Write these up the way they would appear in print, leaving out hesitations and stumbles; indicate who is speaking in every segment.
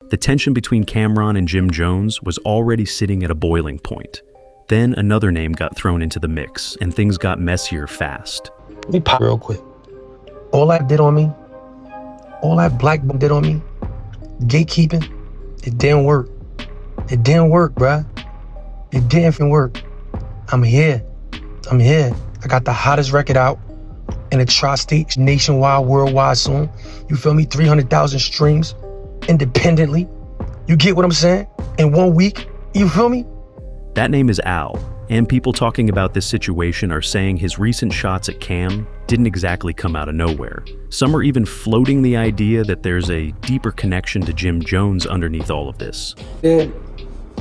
Speaker 1: The tension between Camron and Jim Jones was already sitting at a boiling point. Then another name got thrown into the mix, and things got messier fast.
Speaker 2: Let me pop real quick. All that black boy did on me, gatekeeping, it didn't work. It didn't work, bruh. It didn't work. I'm here. I got the hottest record out in the tri-state, nationwide, worldwide soon. You feel me? 300,000 streams independently. You get what I'm saying? In 1 week, you feel me?
Speaker 1: That name is Al, and people talking about this situation are saying his recent shots at Cam didn't exactly come out of nowhere. Some are even floating the idea that there's a deeper connection to Jim Jones underneath all of this.
Speaker 2: Yeah,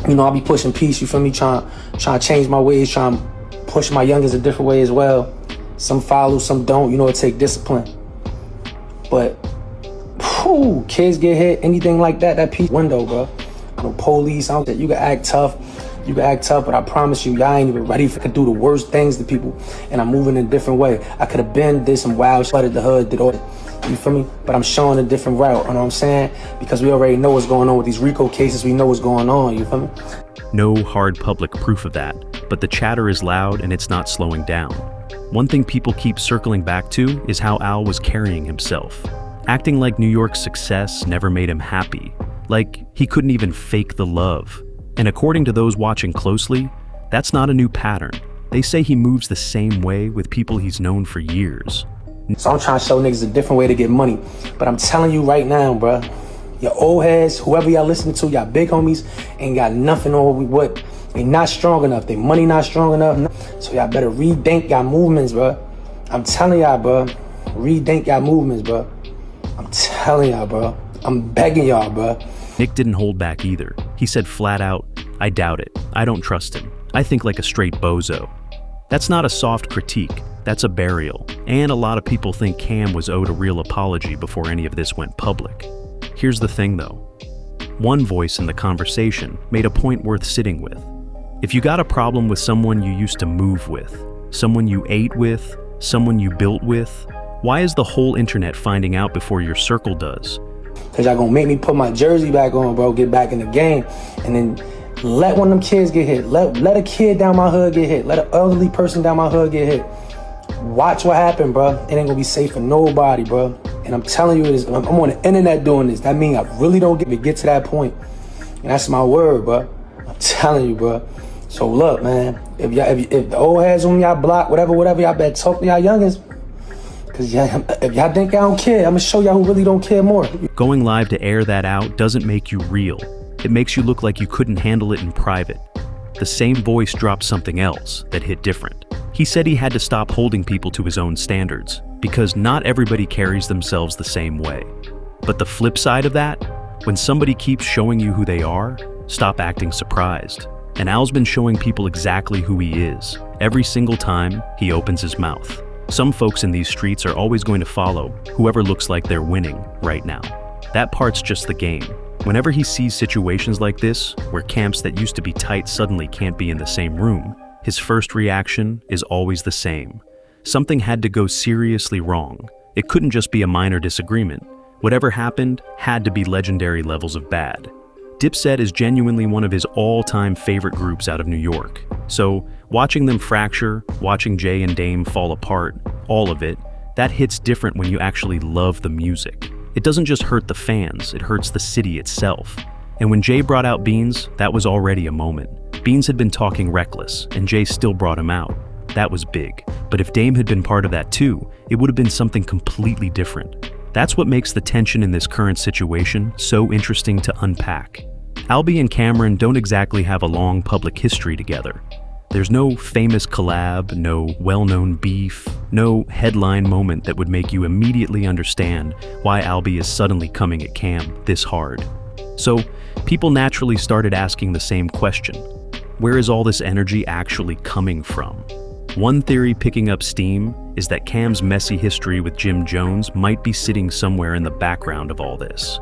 Speaker 2: you know, I'll be pushing peace, you feel me? Trying to change my ways, trying to push my youngins a different way as well. Some follow, some don't, you know, it take discipline. But, whew, kids get hit, anything like that, that peace window, bro. No police, you can act tough. You can act tough, but I promise you, y'all ain't even ready for to do the worst things to people. And I'm moving in a different way. I could have did some wild shit at the hood, did all that, you feel me? But I'm showing a different route, you know what I'm saying? Because we already know what's going on with these RICO cases. We know what's going on, you feel me?
Speaker 1: No hard public proof of that, but the chatter is loud and it's not slowing down. One thing people keep circling back to is how Al was carrying himself, acting like New York's success never made him happy, like he couldn't even fake the love. And according to those watching closely, that's not a new pattern. They say he moves the same way with people he's known for years.
Speaker 2: So I'm trying to show niggas a different way to get money. But I'm telling you right now, bro, your old heads, whoever y'all listening to, y'all big homies, ain't got nothing on what. They not strong enough. They money not strong enough. So y'all better rethink y'all movements, bro. I'm telling y'all, bro. Rethink y'all movements, bro. I'm telling y'all, bro. I'm begging y'all, bro.
Speaker 1: Nick didn't hold back either. He said flat out, "I doubt it. I don't trust him. I think like a straight bozo." That's not a soft critique. That's a burial. And a lot of people think Cam was owed a real apology before any of this went public. Here's the thing though. One voice in the conversation made a point worth sitting with. If you got a problem with someone you used to move with, someone you ate with, someone you built with, why is the whole internet finding out before your circle does?
Speaker 2: Cause y'all gonna make me put my jersey back on, bro, get back in the game, and then let one of them kids get hit. Let a kid down my hood get hit. Let an elderly person down my hood get hit. Watch what happened, bro. It ain't gonna be safe for nobody, bro. And I'm telling you this, I'm on the internet doing this. That means I really don't get to that point. And that's my word, bro. I'm telling you, bro. So look, man, if the old heads on y'all block, whatever, y'all better talk to y'all youngins. Cause if y'all think I don't care, I'm gonna show y'all who really don't care more.
Speaker 1: Going live to air that out doesn't make you real. It makes you look like you couldn't handle it in private. The same voice dropped something else that hit different. He said he had to stop holding people to his own standards because not everybody carries themselves the same way. But the flip side of that, when somebody keeps showing you who they are, stop acting surprised. And Al's been showing people exactly who he is, every single time he opens his mouth. Some folks in these streets are always going to follow whoever looks like they're winning right now. That part's just the game. Whenever he sees situations like this, where camps that used to be tight suddenly can't be in the same room, his first reaction is always the same. Something had to go seriously wrong. It couldn't just be a minor disagreement. Whatever happened had to be legendary levels of bad. DISSES is genuinely one of his all-time favorite groups out of New York. So, watching them fracture, watching Jay and Dame fall apart, all of it, that hits different when you actually love the music. It doesn't just hurt the fans, it hurts the city itself. And when Jay brought out Beans, that was already a moment. Beans had been talking reckless, and Jay still brought him out. That was big. But if Dame had been part of that too, it would have been something completely different. That's what makes the tension in this current situation so interesting to unpack. Albee and Camron don't exactly have a long public history together. There's no famous collab, no well-known beef, no headline moment that would make you immediately understand why Albee is suddenly coming at Cam this hard. So, people naturally started asking the same question. Where is all this energy actually coming from? One theory picking up steam is that Cam's messy history with Jim Jones might be sitting somewhere in the background of all this.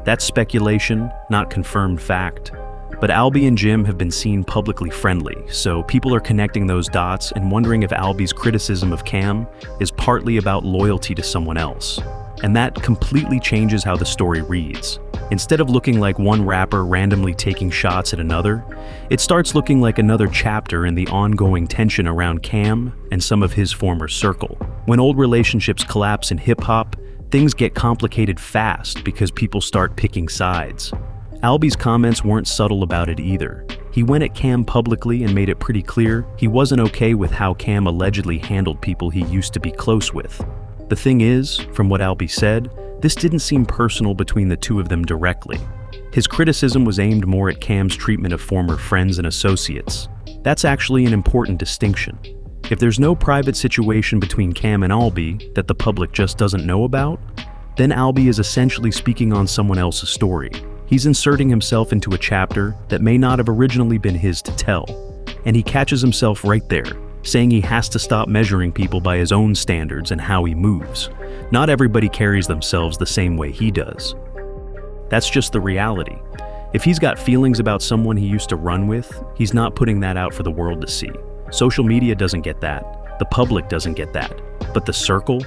Speaker 1: That's speculation, not confirmed fact. But Albee and Jim have been seen publicly friendly, so people are connecting those dots and wondering if Albee's criticism of Cam is partly about loyalty to someone else. And that completely changes how the story reads. Instead of looking like one rapper randomly taking shots at another, it starts looking like another chapter in the ongoing tension around Cam and some of his former circle. When old relationships collapse in hip-hop, things get complicated fast because people start picking sides. Albee's comments weren't subtle about it either. He went at Cam publicly and made it pretty clear he wasn't okay with how Cam allegedly handled people he used to be close with. The thing is, from what Albee said, this didn't seem personal between the two of them directly. His criticism was aimed more at Cam's treatment of former friends and associates. That's actually an important distinction. If there's no private situation between Cam and Albee that the public just doesn't know about, then Albee is essentially speaking on someone else's story. He's inserting himself into a chapter that may not have originally been his to tell. And he catches himself right there, saying he has to stop measuring people by his own standards and how he moves. Not everybody carries themselves the same way he does. That's just the reality. If he's got feelings about someone he used to run with, he's not putting that out for the world to see. Social media doesn't get that. The public doesn't get that. But the circle,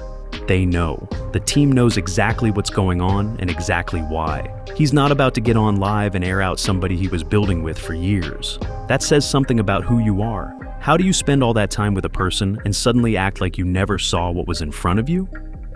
Speaker 1: they know. The team knows exactly what's going on and exactly why. He's not about to get on live and air out somebody he was building with for years. That says something about who you are. How do you spend all that time with a person and suddenly act like you never saw what was in front of you?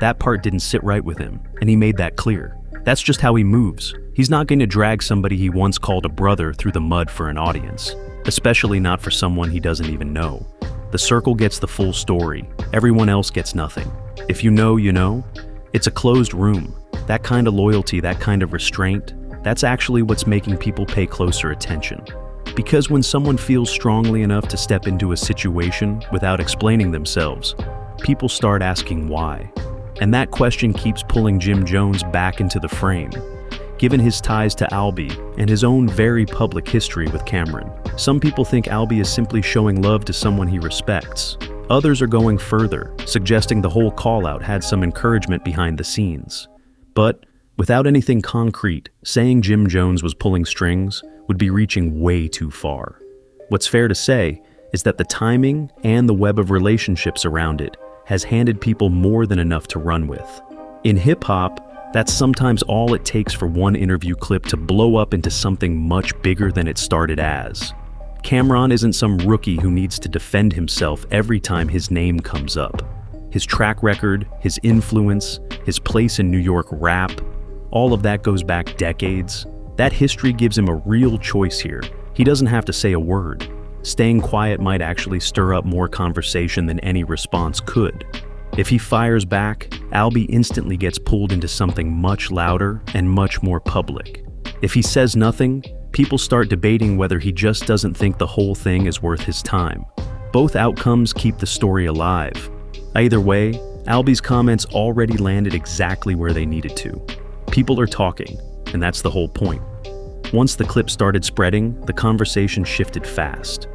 Speaker 1: That part didn't sit right with him, and he made that clear. That's just how he moves. He's not going to drag somebody he once called a brother through the mud for an audience, especially not for someone he doesn't even know. The circle gets the full story. Everyone else gets nothing. If you know, you know. It's a closed room. That kind of loyalty, that kind of restraint, that's actually what's making people pay closer attention. Because when someone feels strongly enough to step into a situation without explaining themselves, people start asking why. And that question keeps pulling Jim Jones back into the frame. Given his ties to Albee and his own very public history with Camron, some people think Albee is simply showing love to someone he respects. Others are going further, suggesting the whole call-out had some encouragement behind the scenes. But without anything concrete, saying Jim Jones was pulling strings would be reaching way too far. What's fair to say is that the timing and the web of relationships around it has handed people more than enough to run with. In hip-hop, that's sometimes all it takes for one interview clip to blow up into something much bigger than it started as. Camron isn't some rookie who needs to defend himself every time his name comes up. His track record, his influence, his place in New York rap, all of that goes back decades. That history gives him a real choice here. He doesn't have to say a word. Staying quiet might actually stir up more conversation than any response could. If he fires back, Albee instantly gets pulled into something much louder and much more public. If he says nothing, people start debating whether he just doesn't think the whole thing is worth his time. Both outcomes keep the story alive. Either way, Albee's comments already landed exactly where they needed to. People are talking, and that's the whole point. Once the clip started spreading, the conversation shifted fast.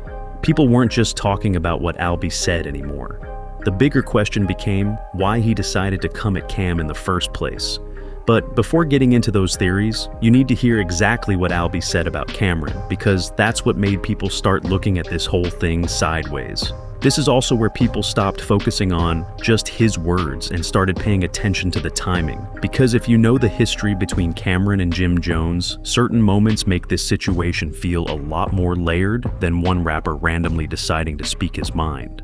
Speaker 1: People weren't just talking about what Albee said anymore. The bigger question became why he decided to come at Cam in the first place. But before getting into those theories, you need to hear exactly what Albee said about Camron, because that's what made people start looking at this whole thing sideways. This is also where people stopped focusing on just his words and started paying attention to the timing. Because if you know the history between Camron and Jim Jones, certain moments make this situation feel a lot more layered than one rapper randomly deciding to speak his mind.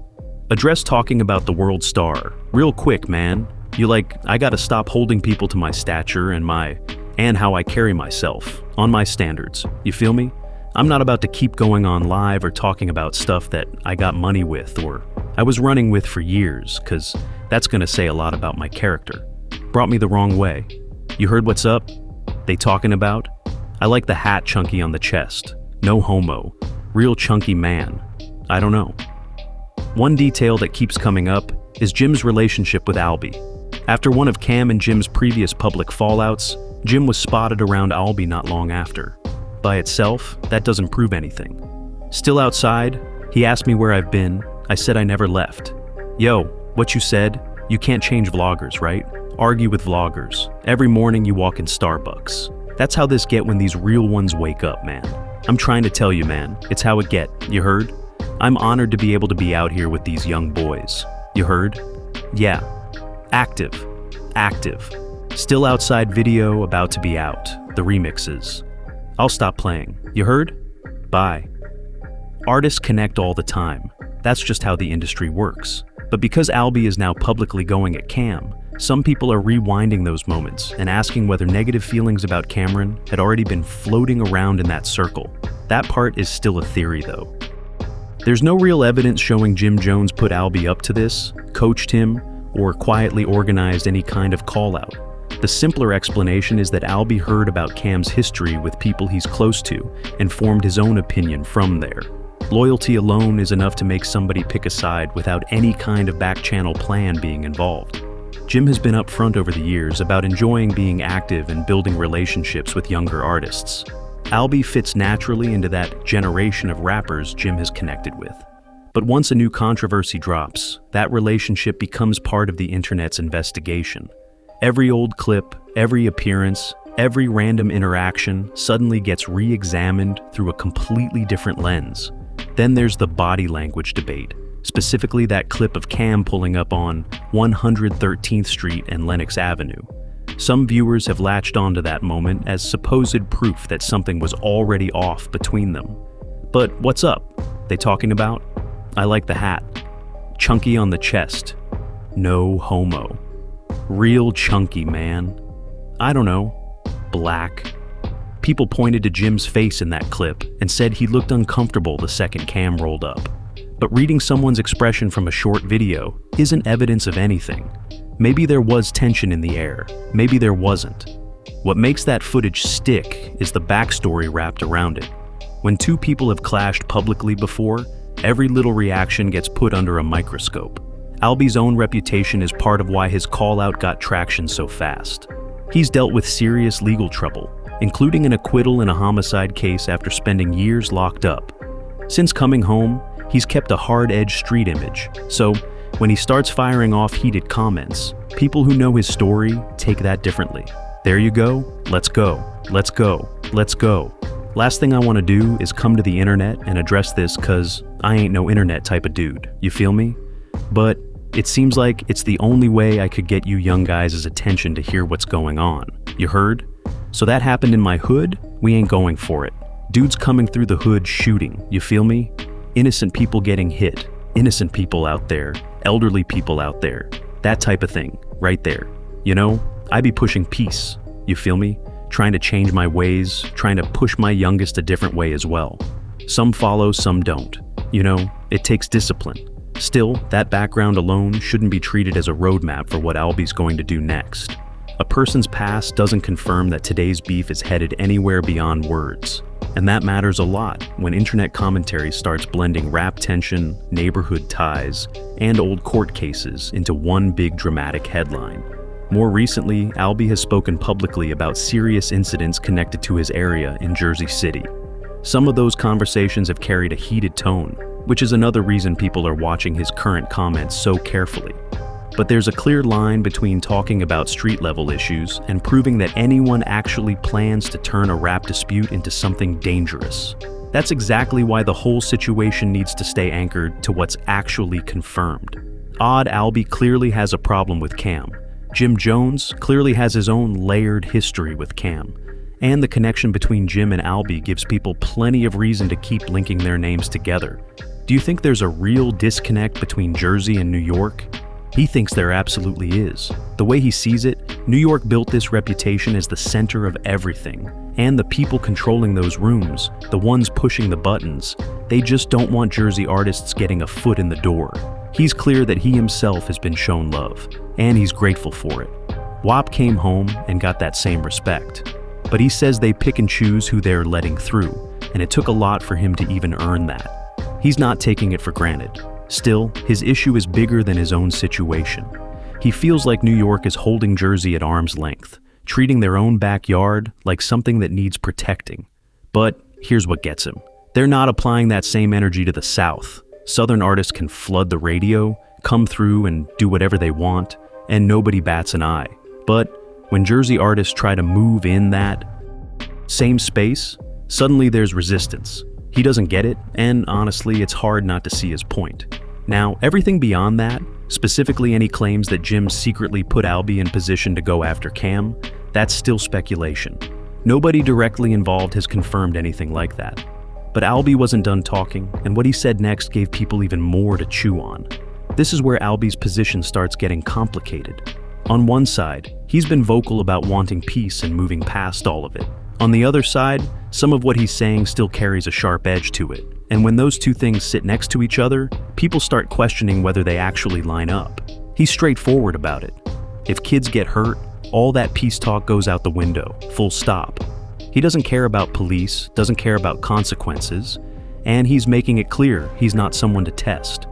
Speaker 1: Address talking about the world star. Real quick, man. I gotta stop holding people to my stature and how I carry myself, on my standards. You feel me? I'm not about to keep going on live or talking about stuff that I got money with or I was running with for years, cause that's gonna say a lot about my character. Brought me the wrong way. You heard what's up? They talking about? I like the hat chunky on the chest. No homo. Real chunky man. I don't know. One detail that keeps coming up is Jim's relationship with Albee. After one of Cam and Jim's previous public fallouts, Jim was spotted around Albee not long after. By itself, that doesn't prove anything. Still outside, he asked me where I've been. I said I never left. Yo, what you said? You can't change vloggers, right? Argue with vloggers. Every morning you walk in Starbucks. That's how this get when these real ones wake up, man. I'm trying to tell you, man. It's how it get. You heard? I'm honored to be able to be out here with these young boys. You heard? Yeah. Active. Still outside video about to be out. the remixes. I'll stop playing. You heard? Bye. Artists connect all the time. That's just how the industry works. But because Albee is now publicly going at Cam, some people are rewinding those moments and asking whether negative feelings about Camron had already been floating around in that circle. That part is still a theory, though. There's no real evidence showing Jim Jones put Albee up to this, coached him, or quietly organized any kind of call-out. The simpler explanation is that Albee heard about Cam's history with people he's close to and formed his own opinion from there. Loyalty alone is enough to make somebody pick a side without any kind of back-channel plan being involved. Jim has been upfront over the years about enjoying being active and building relationships with younger artists. Albee fits naturally into that generation of rappers Jim has connected with. But once a new controversy drops, that relationship becomes part of the internet's investigation. Every old clip, every appearance, every random interaction suddenly gets re-examined through a completely different lens. Then there's the body language debate, specifically that clip of Cam pulling up on 113th Street and Lenox Avenue. Some viewers have latched onto that moment as supposed proof that something was already off between them. But what's up? They talking about? I like the hat. Chunky on the chest. No homo. Real chunky, man. I don't know. Black. People pointed to Jim's face in that clip and said he looked uncomfortable the second Cam rolled up. But reading someone's expression from a short video isn't evidence of anything. Maybe there was tension in the air, maybe there wasn't. What makes that footage stick is the backstory wrapped around it. When two people have clashed publicly before, every little reaction gets put under a microscope. Albee's own reputation is part of why his call-out got traction so fast. He's dealt with serious legal trouble, including an acquittal in a homicide case after spending years locked up. Since coming home, he's kept a hard-edged street image, so when he starts firing off heated comments, people who know his story take that differently. There you go, let's go, let's go, let's go. Last thing I want to do is come to the internet and address this cause I ain't no internet type of dude, you feel me? But it seems like it's the only way I could get you young guys' attention to hear what's going on. You heard? So that happened in my hood, we ain't going for it. Dudes coming through the hood shooting, you feel me? Innocent people getting hit, innocent people out there, elderly people out there, that type of thing, right there. You know, I be pushing peace, you feel me? Trying to change my ways, trying to push my youngest a different way as well. Some follow, some don't. You know, it takes discipline. Still, that background alone shouldn't be treated as a roadmap for what Albee's going to do next. A person's past doesn't confirm that today's beef is headed anywhere beyond words. And that matters a lot when internet commentary starts blending rap tension, neighborhood ties, and old court cases into one big dramatic headline. More recently, Albee has spoken publicly about serious incidents connected to his area in Jersey City. Some of those conversations have carried a heated tone, which is another reason people are watching his current comments so carefully. But there's a clear line between talking about street-level issues and proving that anyone actually plans to turn a rap dispute into something dangerous. That's exactly why the whole situation needs to stay anchored to what's actually confirmed. Albee clearly has a problem with Cam. Jim Jones clearly has his own layered history with Cam. And the connection between Jim and Albee gives people plenty of reason to keep linking their names together. Do you think there's a real disconnect between Jersey and New York? He thinks there absolutely is. The way he sees it, New York built this reputation as the center of everything. And the people controlling those rooms, the ones pushing the buttons, they just don't want Jersey artists getting a foot in the door. He's clear that he himself has been shown love, and he's grateful for it. WAP came home and got that same respect. But he says they pick and choose who they're letting through, and it took a lot for him to even earn that. He's not taking it for granted. Still, his issue is bigger than his own situation. He feels like New York is holding Jersey at arm's length, treating their own backyard like something that needs protecting. But here's what gets him. They're not applying that same energy to the South. Southern artists can flood the radio, come through and do whatever they want, and nobody bats an eye. But when Jersey artists try to move in that same space, suddenly there's resistance. He doesn't get it, and honestly, it's hard not to see his point. Now, everything beyond that, specifically any claims that Jim secretly put Albee in position to go after Cam, that's still speculation. Nobody directly involved has confirmed anything like that. But Albee wasn't done talking, and what he said next gave people even more to chew on. This is where Albee's position starts getting complicated. On one side, he's been vocal about wanting peace and moving past all of it. On the other side, some of what he's saying still carries a sharp edge to it. And when those two things sit next to each other, people start questioning whether they actually line up. He's straightforward about it. If kids get hurt, all that peace talk goes out the window, full stop. He doesn't care about police, doesn't care about consequences, and he's making it clear he's not someone to test.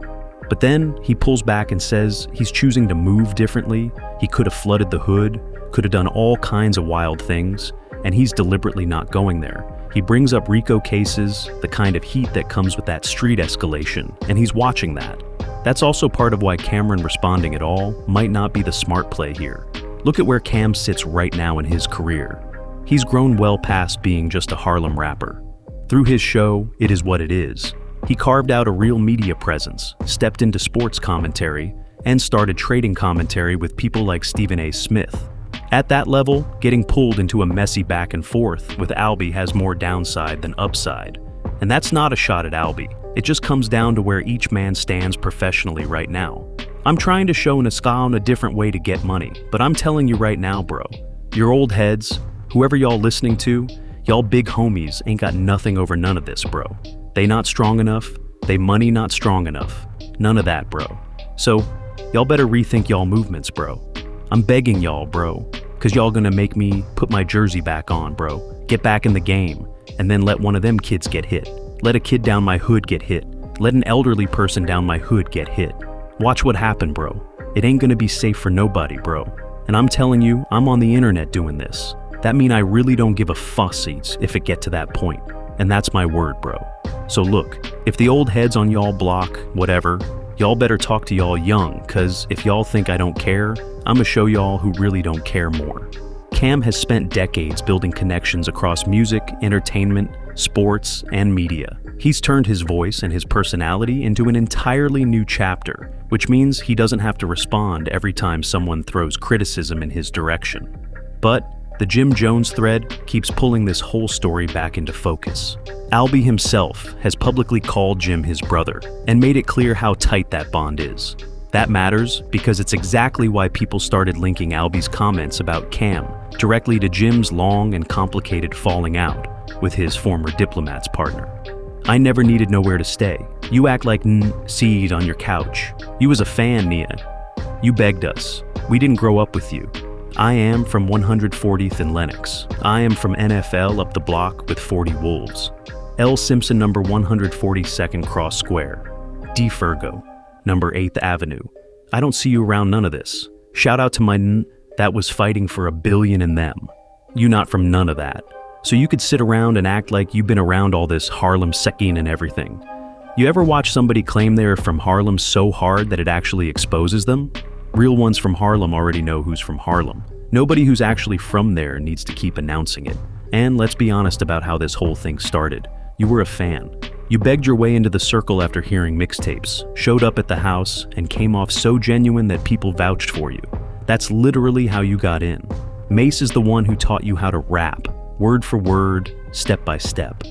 Speaker 1: But then he pulls back and says he's choosing to move differently, he could have flooded the hood, could have done all kinds of wild things, and he's deliberately not going there. He brings up RICO cases, the kind of heat that comes with that street escalation, and he's watching that. That's also part of why Camron responding at all might not be the smart play here. Look at where Cam sits right now in his career. He's grown well past being just a Harlem rapper. Through his show, It Is What It Is, he carved out a real media presence, stepped into sports commentary, and started trading commentary with people like Stephen A. Smith. At that level, getting pulled into a messy back and forth with Albee has more downside than upside. And that's not a shot at Albee. It just comes down to where each man stands professionally right now. I'm trying to show SoftScandal a different way to get money, but I'm telling you right now, bro, your old heads, whoever y'all listening to, y'all big homies ain't got nothing over none of this, bro. They not strong enough, they money not strong enough. None of that, bro. So, y'all better rethink y'all movements, bro. I'm begging y'all, bro, cause y'all gonna make me put my jersey back on, bro. Get back in the game, and then let one of them kids get hit. Let a kid down my hood get hit. Let an elderly person down my hood get hit. Watch what happen, bro. It ain't gonna be safe for nobody, bro. And I'm telling you, I'm on the internet doing this. That mean I really don't give a fussies if it get to that point. And that's my word, bro. So look, if the old heads on y'all block, whatever, y'all better talk to y'all young, cause if y'all think I don't care, I'ma show y'all who really don't care more. Cam has spent decades building connections across music, entertainment, sports, and media. He's turned his voice and his personality into an entirely new chapter, which means he doesn't have to respond every time someone throws criticism in his direction. But the Jim Jones thread keeps pulling this whole story back into focus. Albee himself has publicly called Jim his brother and made it clear how tight that bond is. That matters because it's exactly why people started linking Albee's comments about Cam directly to Jim's long and complicated falling out with his former diplomat's partner. I never needed nowhere to stay. You act like seed on your couch. You was a fan, Nia. You begged us. We didn't grow up with you. I am from 140th and Lenox. I am from NFL up the block with 40 Wolves. L. Simpson number 142nd Cross Square. D. Fergo, number 8th Avenue. I don't see you around none of this. Shout out to my that was fighting for $1 billion in them. You not from none of that. So you could sit around and act like you've been around all this Harlem secking and everything. You ever watch somebody claim they're from Harlem so hard that it actually exposes them? Real ones from Harlem already know who's from Harlem. Nobody who's actually from there needs to keep announcing it. And let's be honest about how this whole thing started. You were a fan. You begged your way into the circle after hearing mixtapes, showed up at the house, and came off so genuine that people vouched for you. That's literally how you got in. Mace is the one who taught you how to rap, word for word, step by step.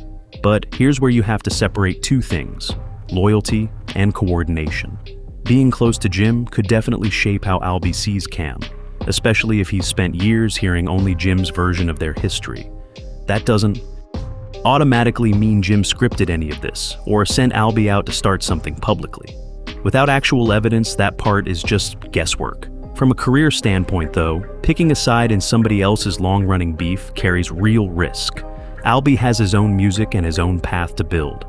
Speaker 1: But here's where you have to separate two things: loyalty and coordination. Being close to Jim could definitely shape how Albee sees Cam, especially if he's spent years hearing only Jim's version of their history. That doesn't automatically mean Jim scripted any of this or sent Albee out to start something publicly. Without actual evidence, that part is just guesswork. From a career standpoint, though, picking a side in somebody else's long-running beef carries real risk. Albee has his own music and his own path to build.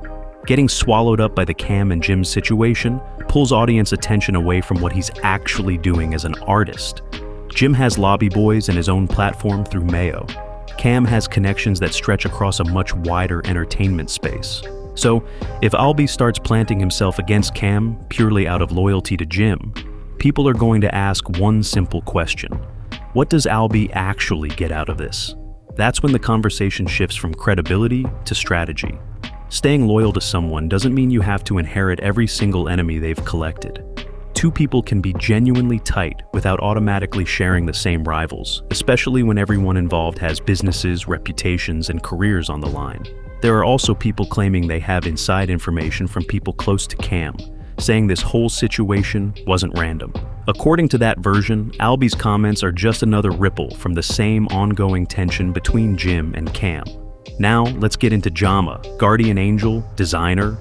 Speaker 1: Getting swallowed up by the Cam and Jim situation pulls audience attention away from what he's actually doing as an artist. Jim has lobby boys and his own platform through Mayo. Cam has connections that stretch across a much wider entertainment space. So, if Albee starts planting himself against Cam purely out of loyalty to Jim, people are going to ask one simple question: what does Albee actually get out of this? That's when the conversation shifts from credibility to strategy. Staying loyal to someone doesn't mean you have to inherit every single enemy they've collected. two people can be genuinely tight without automatically sharing the same rivals, especially when everyone involved has businesses, reputations, and careers on the line. There are also people claiming they have inside information from people close to Cam, saying this whole situation wasn't random. According to that version, Albee's comments are just another ripple from the same ongoing tension between Jim and Cam. Now, let's get into Jama, guardian angel, designer.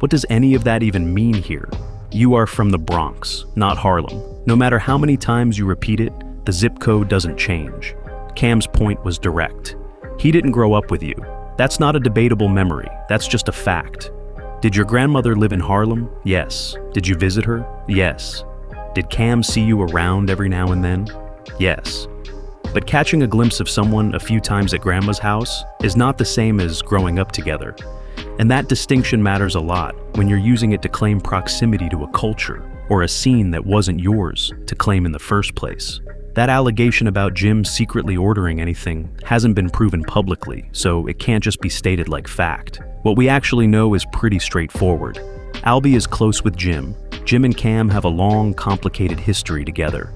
Speaker 1: What does any of that even mean here? You are from the Bronx, not Harlem. No matter how many times you repeat it, the zip code doesn't change. Cam's point was direct. He didn't grow up with you. That's not a debatable memory, that's just a fact. Did your grandmother live in Harlem? Yes. Did you visit her? Yes. Did Cam see you around every now and then? Yes. But catching a glimpse of someone a few times at grandma's house is not the same as growing up together. And that distinction matters a lot when you're using it to claim proximity to a culture or a scene that wasn't yours to claim in the first place. That allegation about Jim secretly ordering anything hasn't been proven publicly, so it can't just be stated like fact. What we actually know is pretty straightforward. Albee is close with Jim. Jim and Cam have a long, complicated history together.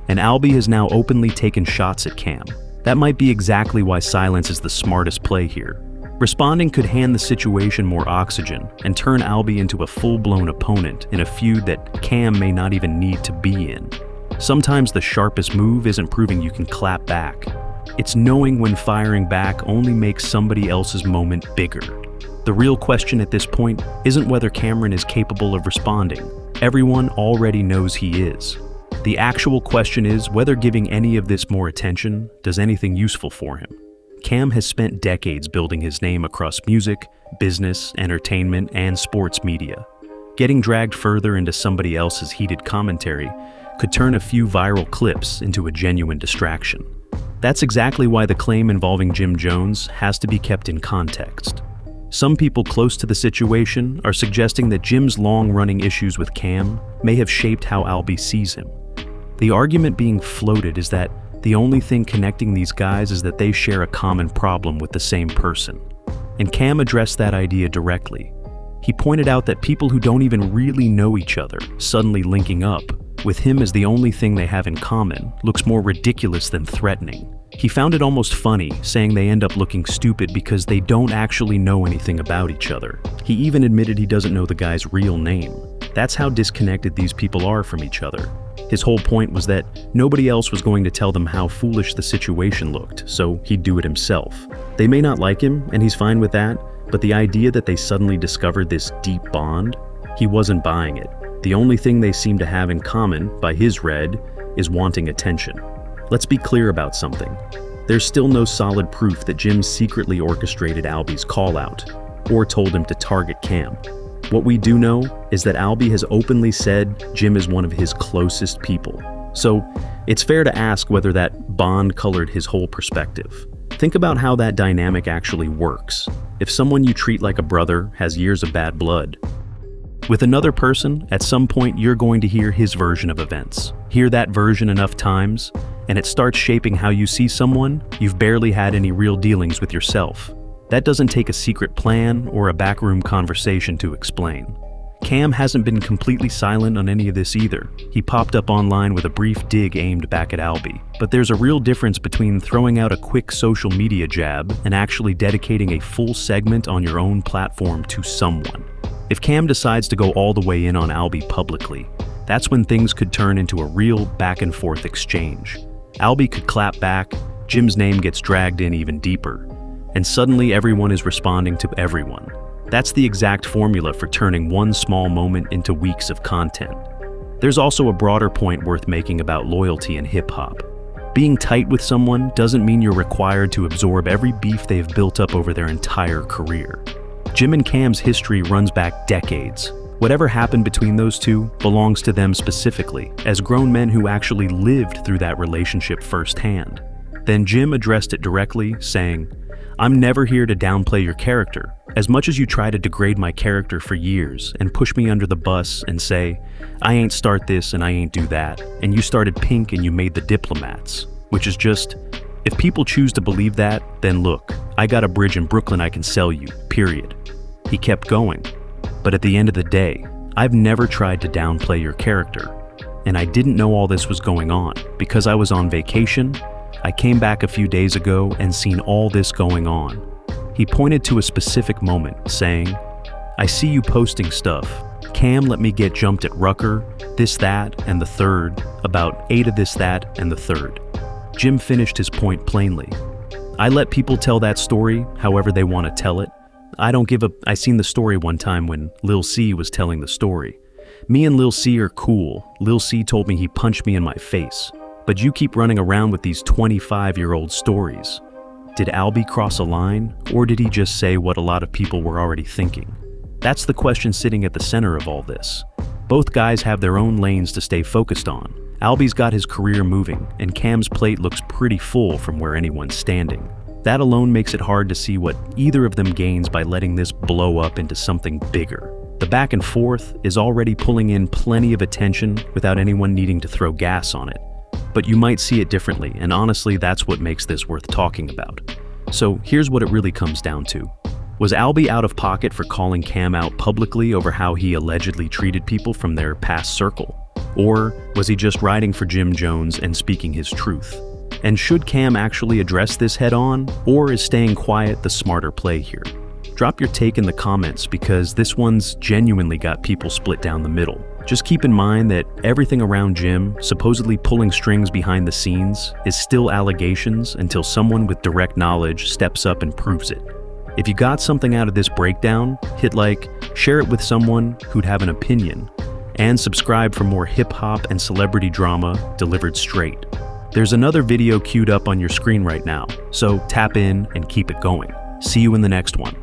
Speaker 1: And Albee has now openly taken shots at Cam. That might be exactly why silence is the smartest play here. Responding could hand the situation more oxygen and turn Albee into a full-blown opponent in a feud that Cam may not even need to be in. Sometimes the sharpest move isn't proving you can clap back. It's knowing when firing back only makes somebody else's moment bigger. The real question at this point isn't whether Camron is capable of responding. Everyone already knows he is. The actual question is whether giving any of this more attention does anything useful for him. Cam has spent decades building his name across music, business, entertainment, and sports media. Getting dragged further into somebody else's heated commentary could turn a few viral clips into a genuine distraction. That's exactly why the claim involving Jim Jones has to be kept in context. Some people close to the situation are suggesting that Jim's long-running issues with Cam may have shaped how Albee sees him. The argument being floated is that the only thing connecting these guys is that they share a common problem with the same person. And Cam addressed that idea directly. He pointed out that people who don't even really know each other suddenly linking up with him as the only thing they have in common looks more ridiculous than threatening. He found it almost funny, saying they end up looking stupid because they don't actually know anything about each other. He even admitted he doesn't know the guy's real name. That's how disconnected these people are from each other. His whole point was that nobody else was going to tell them how foolish the situation looked, so he'd do it himself. They may not like him, and he's fine with that, but the idea that they suddenly discovered this deep bond, he wasn't buying it. The only thing they seem to have in common, by his read, is wanting attention. Let's be clear about something. There's still no solid proof that Jim secretly orchestrated Albee's call-out, or told him to target Cam. What we do know is that Albee has openly said Jim is one of his closest people. So, it's fair to ask whether that bond colored his whole perspective. Think about how that dynamic actually works. If someone you treat like a brother has years of bad blood, with another person, at some point you're going to hear his version of events. Hear that version enough times, and it starts shaping how you see someone you've barely had any real dealings with yourself. That doesn't take a secret plan or a backroom conversation to explain. Cam hasn't been completely silent on any of this either. He popped up online with a brief dig aimed back at Albee. But there's a real difference between throwing out a quick social media jab and actually dedicating a full segment on your own platform to someone. If Cam decides to go all the way in on Albee publicly, that's when things could turn into a real back-and-forth exchange. Albee could clap back, Jim's name gets dragged in even deeper, and suddenly everyone is responding to everyone. That's the exact formula for turning one small moment into weeks of content. There's also a broader point worth making about loyalty in hip-hop. Being tight with someone doesn't mean you're required to absorb every beef they've built up over their entire career. Jim and Cam's history runs back decades. Whatever happened between those two belongs to them specifically, as grown men who actually lived through that relationship firsthand. Then Jim addressed it directly, saying, "I'm never here to downplay your character. As much as you try to degrade my character for years and push me under the bus and say, I ain't start this and I ain't do that, and you started Pink and you made the Diplomats," which is just, if people choose to believe that, then look, I got a bridge in Brooklyn I can sell you, period. He kept going. But at the end of the day, I've never tried to downplay your character. and I didn't know all this was going on. Because I was on vacation, I came back a few days ago and seen all this going on. He pointed to a specific moment, saying, I see you posting stuff. Cam let me get jumped at Rucker, this, that, and the third, about 8 of this, that, and the third. Jim finished his point plainly. I let people tell that story however they want to tell it. I don't give a... I seen the story one time when Lil C was telling the story. Me and Lil C are cool. Lil C told me he punched me in my face. But you keep running around with these 25-year-old stories. Did Albee cross a line, or did he just say what a lot of people were already thinking? That's the question sitting at the center of all this. Both guys have their own lanes to stay focused on. Albee's got his career moving, and Cam's plate looks pretty full from where anyone's standing. That alone makes it hard to see what either of them gains by letting this blow up into something bigger. The back and forth is already pulling in plenty of attention without anyone needing to throw gas on it. But you might see it differently, and honestly, that's what makes this worth talking about. So here's what it really comes down to. Was Albee out of pocket for calling Cam out publicly over how he allegedly treated people from their past circle? Or was he just riding for Jim Jones and speaking his truth? And should Cam actually address this head on, or is staying quiet the smarter play here? Drop your take in the comments, because this one's genuinely got people split down the middle. Just keep in mind that everything around Jim, supposedly pulling strings behind the scenes, is still allegations until someone with direct knowledge steps up and proves it. If you got something out of this breakdown, hit like, share it with someone who'd have an opinion, and subscribe for more hip-hop and celebrity drama delivered straight. There's another video queued up on your screen right now, so tap in and keep it going. See you in the next one.